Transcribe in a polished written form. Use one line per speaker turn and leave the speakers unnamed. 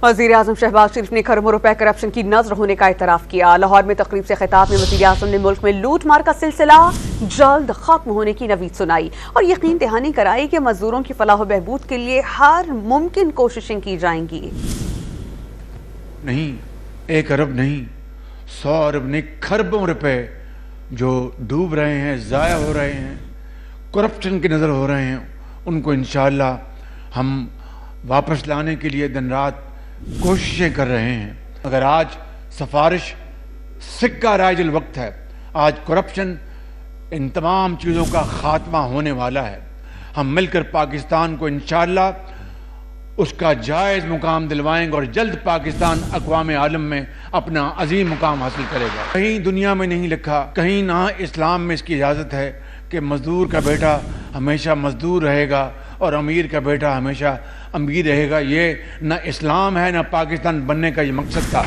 वज़ीर-ए-आज़म शहबाज शरीफ ने खरबों रुपए करप्शन की नज़र होने का एतराफ़ किया। लाहौर में तकरीब से खिताब में वज़ीर-ए-आज़म ने मुल्क में लूट मार का सिलसिला जल्द खत्म होने की नवीद सुनाई और यकीन दहानी कराई कि मजदूरों की फलाह बहबूद के लिए हर मुमकिन कोशिशें की जाएंगी।
नहीं 1 अरब नहीं 100 अरब नहीं, खरबों रुपए जो डूब रहे हैं, ज़ाया हो रहे हैं, करप्शन की नज़र हो रहे हैं, उनको इंशाअल्लाह हम वापस लाने के लिए दिन रात कोशिशें कर रहे हैं। अगर आज सिफारिश सिक्का राइजल वक्त है, आज करप्शन इन तमाम चीज़ों का खात्मा होने वाला है। हम मिलकर पाकिस्तान को इंशाअल्लाह उसका जायज़ मुकाम दिलवाएंगे और जल्द पाकिस्तान अक़वाम आलम में अपना अजीम मुकाम हासिल करेगा। कहीं दुनिया में नहीं लिखा, कहीं ना इस्लाम में इसकी इजाज़त है कि मज़दूर का बेटा हमेशा मज़दूर रहेगा और अमीर का बेटा हमेशा अमीर रहेगा। ये ना इस्लाम है, ना पाकिस्तान बनने का ये मकसद था।